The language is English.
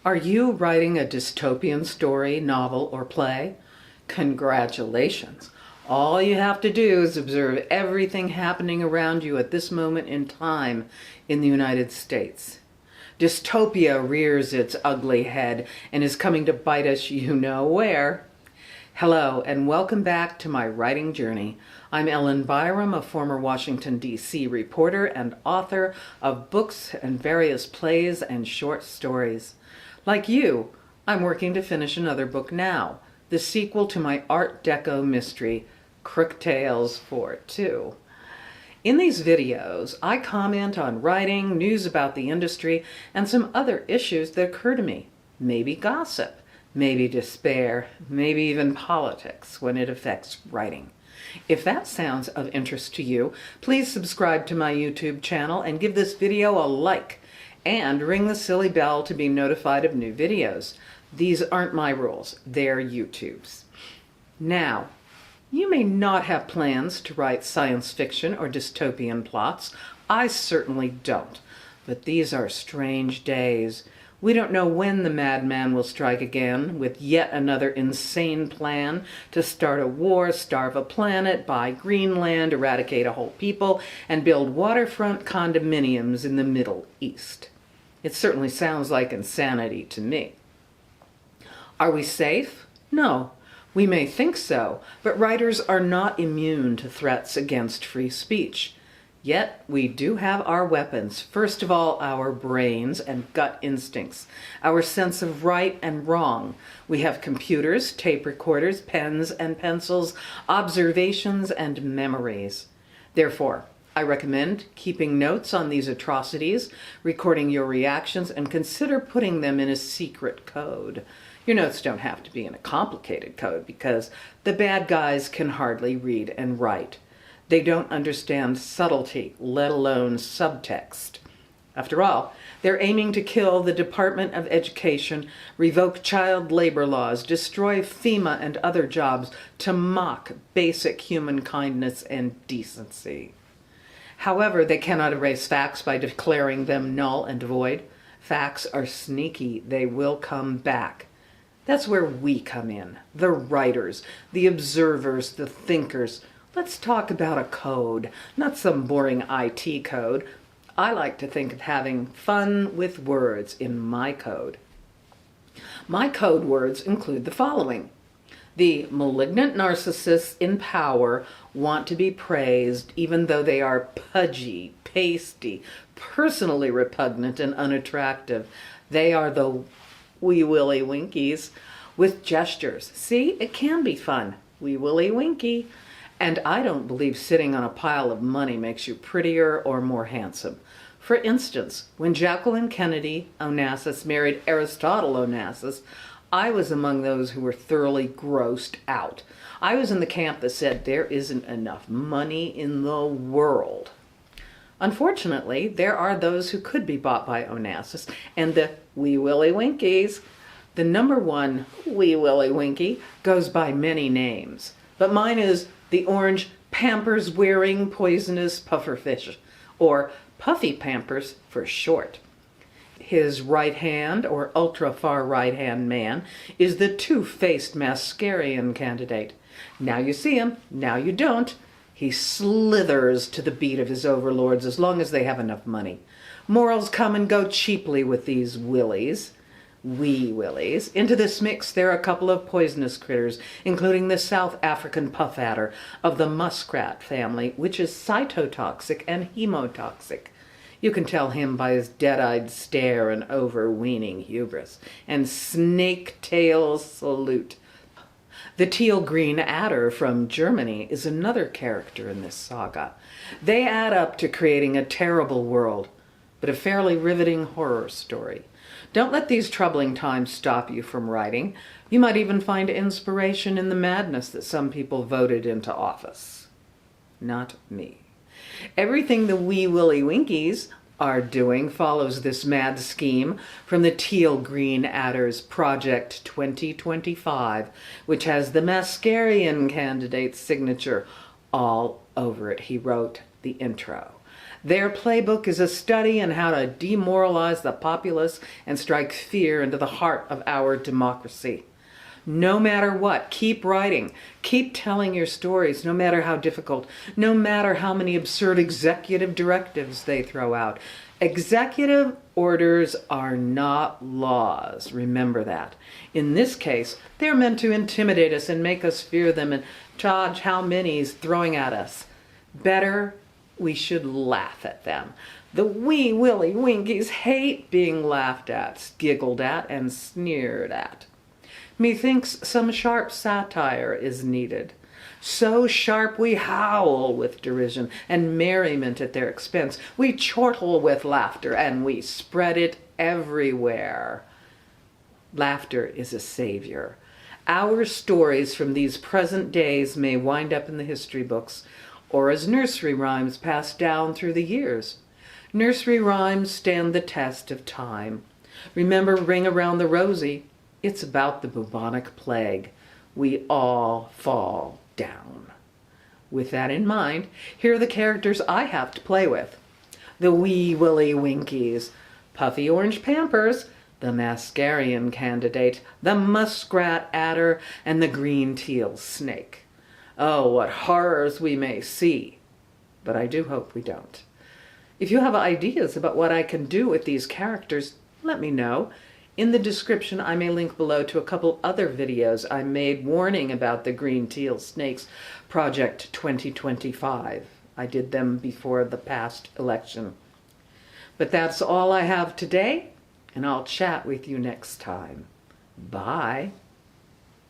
Are you writing a dystopian story, novel, or play? Congratulations! All you have to do is observe everything happening around you at this moment in time in the United States. Dystopia rears its ugly head and is coming to bite us you know where. Hello and welcome back to my writing journey. I'm Byerrum, a former Washington, D.C. reporter and author of books and various plays and short stories. Like you, I'm working to finish another book now, the sequel to my Art Deco mystery, Crook Tales 4-2. In these videos, I comment on writing, news about the industry, and some other issues that occur to me. Maybe gossip, maybe despair, maybe even politics when it affects writing. If that sounds of interest to you, please subscribe to my YouTube channel and give this video a like. And ring the silly bell to be notified of new videos. These aren't my rules, they're YouTube's. Now, you may not have plans to write science fiction or dystopian plots. I certainly don't. But these are strange days. We don't know when the madman will strike again with yet another insane plan to start a war, starve a planet, buy Greenland, eradicate a whole people, and build waterfront condominiums in the Middle East. It certainly sounds like insanity to me. Are we safe? No. We may think so, but writers are not immune to threats against free speech. Yet we do have our weapons. First of all, our brains and gut instincts, our sense of right and wrong. We have computers, tape recorders, pens and pencils, observations and memories. Therefore, I recommend keeping notes on these atrocities, recording your reactions, and consider putting them in a secret code. Your notes don't have to be in a complicated code because the bad guys can hardly read and write. They don't understand subtlety, let alone subtext. After all, they're aiming to kill the Department of Education, revoke child labor laws, destroy FEMA and other jobs to mock basic human kindness and decency. However, they cannot erase facts by declaring them null and void. Facts are sneaky. They will come back. That's where we come in, the writers, the observers, the thinkers. Let's talk about a code, not some boring IT code. I like to think of having fun with words in my code. My code words include the following. The malignant narcissists in power want to be praised even though they are pudgy, pasty, personally repugnant and unattractive. They are the wee Willie Winkies with gestures. See, it can be fun. Wee Willie Winky. And I don't believe sitting on a pile of money makes you prettier or more handsome. For instance, when Jacqueline Kennedy Onassis married Aristotle Onassis, I was among those who were thoroughly grossed out. I was in the camp that said there isn't enough money in the world. Unfortunately, there are those who could be bought by Onassis, and the wee Willie Winkies. The number one wee Willie Winky goes by many names, but mine is the orange Pampers-wearing poisonous pufferfish, or Puffy Pampers for short. His right hand, or ultra-far right-hand man, is the two-faced Mascarian candidate. Now you see him, now you don't. He slithers to the beat of his overlords as long as they have enough money. Morals come and go cheaply with these willies. Wee willies. Into this mix there are a couple of poisonous critters, including the South African puff adder of the muskrat family, which is cytotoxic and hemotoxic. You can tell him by his dead-eyed stare and overweening hubris, and snake-tail salute. The teal-green adder from Germany is another character in this saga. They add up to creating a terrible world, but a fairly riveting horror story. Don't let these troubling times stop you from writing. You might even find inspiration in the madness that some people voted into office. Not me. Everything the wee Willie Winkies are doing follows this mad scheme from the teal-green adder's Project 2025, which has the Mascarian candidate's signature all over it. He wrote the intro. Their playbook is a study in how to demoralize the populace and strike fear into the heart of our democracy. No matter what, keep writing. Keep telling your stories, no matter how difficult, no matter how many absurd executive directives they throw out. Executive orders are not laws, remember that. In this case, they're meant to intimidate us and make us fear them and judge how many's throwing at us. Better, we should laugh at them. The wee Willie Winkies hate being laughed at, giggled at, and sneered at. Methinks some sharp satire is needed. So sharp we howl with derision and merriment at their expense. We chortle with laughter and we spread it everywhere. Laughter is a savior. Our stories from these present days may wind up in the history books or as nursery rhymes passed down through the years. Nursery rhymes stand the test of time. Remember Ring Around the Rosie? It's about the bubonic plague. We all fall down. With that in mind, here are the characters I have to play with. The wee Willie Winkies, Puffy Orange Pampers, the Mascarian Candidate, the Muskrat Adder, and the Green Teal Snake. Oh, what horrors we may see, but I do hope we don't. If you have ideas about what I can do with these characters, let me know. In the description, I may link below to a couple other videos I made warning about the Green Teal Snakes Project 2025. I did them before the past election. But that's all I have today, and I'll chat with you next time. Bye.